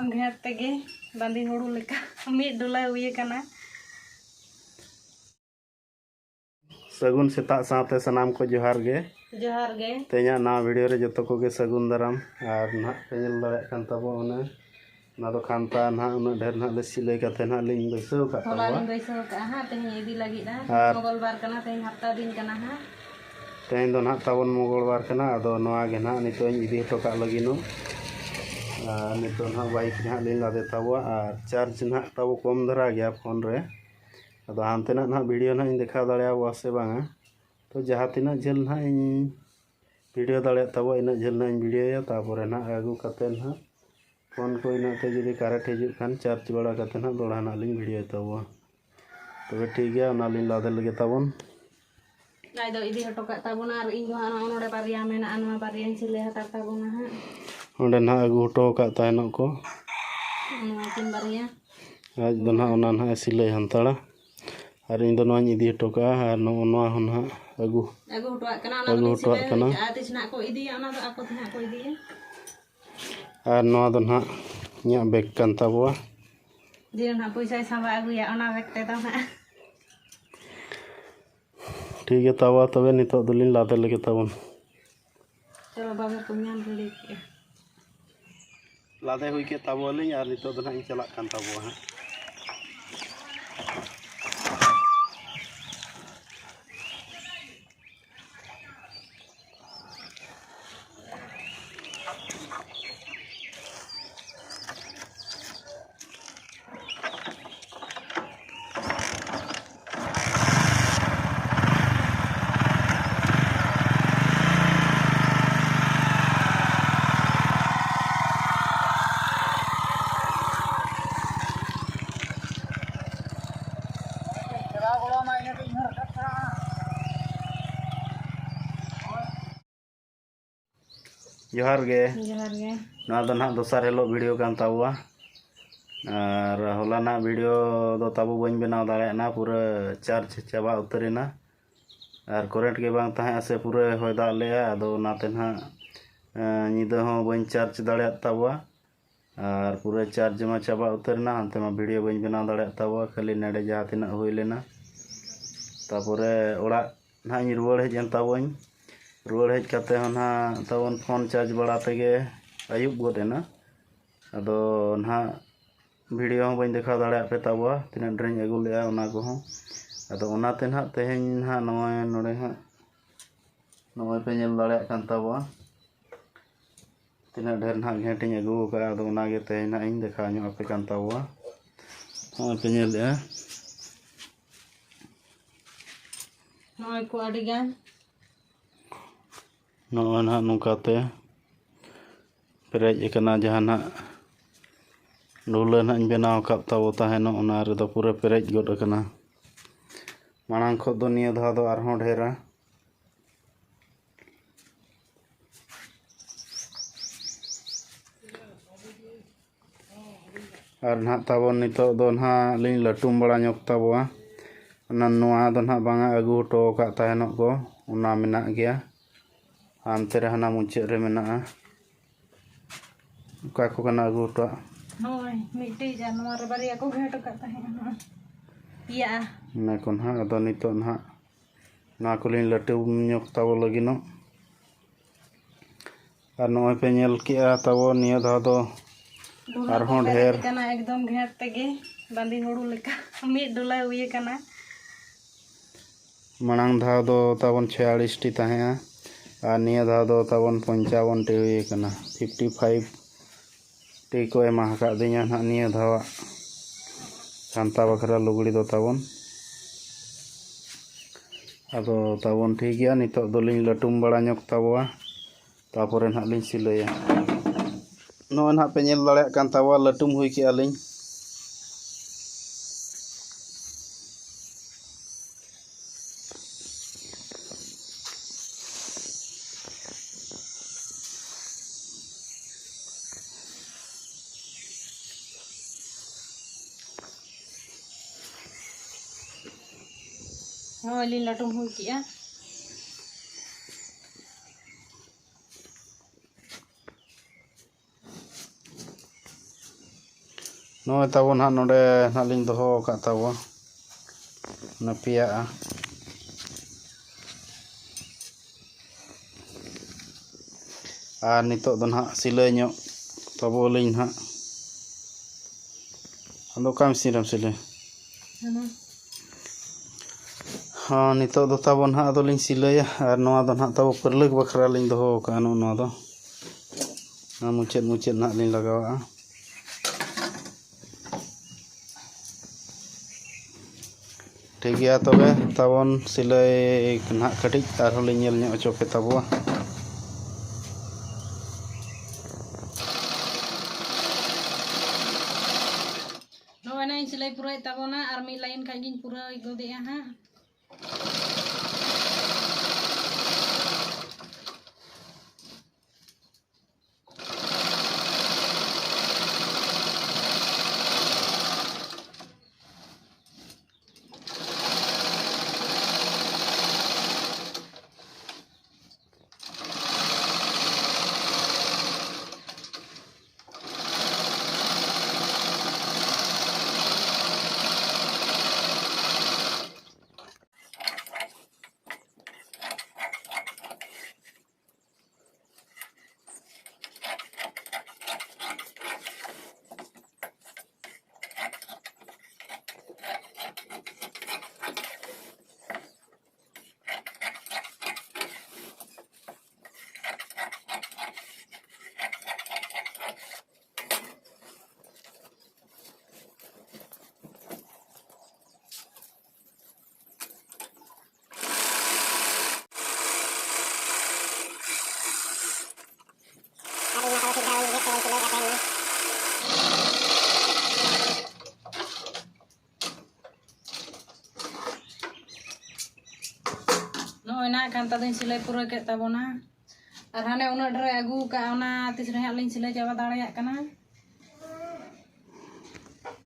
एकदम घेर तेगे बांदी हुड़ू लेका मिड डोला हुए कना सगुन सेता साथे सनाम को जोहार गे तेना ना वीडियो रे जतो को गे सगुन दाराम और ना पेल दाड़े कान ताबो ओने ना दो खानता ना उन ढेर ना ले सिलाई काते ना लिंग बैसो का ताबो होला लिंग बैसो का हा तेही इदी लगी ना मंगलवार कना तेही हफ्ता दिन कना हा तेही दो ना ताबन मंगलवार कना अदो नवा गे ना नितो इदी हटो का लगिनो नितो ना बाइक ना लिंग लादे ताबो और चार्ज ना ताबो कम धरा गया फोन रे अदो हानते ना वीडियो ना इन देखा दाड़े से बांगा तो जहाँ तीना झेल ना इन वीडियो दाड़े तब इन झेल ना वीडियो तापर ना आगू करते ना फोन को इनाते जुदी कारेंट हजू खान चार्ज बड़ा करते ना दोड़ा ना लिंग वीडियो तब तबे ठीक गया ना लिंग लादे लगे तबन नाइ दो इदी हटो का तबन और इन जो हाना ओनोडे बारिया मेना अनवा बारिया सिले हटा तबन हा ओंडे ना आगू हटो का तायनो को तीन बारिया आज दो ना ओना ना सिले हंताड़ा और इन दोनों इदी हटो का और नो ना आगू हटो कना आतिस ना को इदी ओना दो आको ना को इदी और नो दो ना न्या बैग कान ताबो दिन ना पैसा साबा आगुया ओना बैग ते दो ना ठीक है तावा तबे नितो दुलिन लादे लगे तबन चलो बाबा को न्यान रेडी के लादे हुई के ताबो लिंग और नितो दो ना इन चला कान ताबो हां जोहार गे ना दो ना दोसार हेलो वीडियो कान ताबुआ और होला ना वीडियो दो ताबु बन बनाव दाड़े ना पूरा चार्ज चाबा उतरेना और करेंट के बांग ताहे से पूरा होय दा ले आदो नाते ना निदा हो बन चार्ज दाड़े ताबुआ और पूरा चार्ज मा चाबा उतरेना अंते मा वीडियो बन बनाव दाड़े ताबुआ खाली नेडे जहाँ तिना होय लेना तापरे ओड़ा ना रुवाड़ हेजन ताबुन रुवाड़ हेज काते ना तबन फोन चार्ज बड़ा तेगे आयुब गोदेना अदो ना वीडियो हो बन देखा दाड़े पे ताबुआ तिना ड्रेन अगु ले ओना को हो अदो ओनाते ना तेहेन ना नोय नोडे हा नोय पे नेल दाड़े कान ताबुआ तिना ढेर ना घेटिन अगु का अदो ओना गे तेहेन ना इन देखा न्यो पे कान ताबुआ हो पे नेल ले नोय को अडिगान नोय ना नुकाते पेरेज एकना जहाना डुला ना बनाव का ताबो ताहेनो ओना रे दो पूरा पेरेज गोड अकना मानांग खो दो निया धा दो आरहों ढेरा और ना ताबो नितो दो ना लिंग लटुम बड़ा ᱧᱚᱜ ताबोआ ओना नोआ दो ना बांगा अगु हटो का ताहेनो को ओना मेना गया आमते रे हना मुचे रे मेना का को कना अगु हटो होय मिट्टी जानवर बारिया को घेट का ताहे या ना कोन हा अदो नितो ना ना को लिंग लटुम ᱧᱚᱜ ताबो लगिनो और नोय पे नेल किया ताबो निया धा दो आरहों ढेर कना एकदम घेर तेगे बांदी हुड़ू लेका मिड डोला हुए कना मांग धाव दो ताबन 46 टी ताहेया और निया धाव दो ताबन 55 टी हुए कना 55 टी को एमा का दिया ना निया धावा कांता बखरा लुगड़ी दो ताबन अदो ताबन ठीक गया नितो दोलिन लटुम बड़ा ᱧᱚᱜ ताबुआ तापरे ना लिन सिलैया नो ना पे नेल दाड़े कान ताबुआ लटुम हुई के आलिन हो लिन लटुम हुई किया Noy tabon ha node naling doho ka tabo na pia nito do na silay nyok tabo ling ha ando kam siram sile nito do tabon ha do ling silay ar noa do na tabo perleg bakra ling doho ka no no do na mucet na ling lagawa ठीक गया तबे तबन सिलाई ना कटिज आरो ले nail ᱧᱚᱜ ᱚᱪᱚ ᱯᱮ ᱛᱟᱵᱚᱣᱟ नोय ना सिलाई पूरा ताबोना और मी लाइन खागिन पूरा गोदेया हां नोय ना खान तादिन सिलाई पूरा के ताबोना और हाने उना ड्रे आगू का ओना तिसरे हालिन सिलाई चाबा दाड़िया कना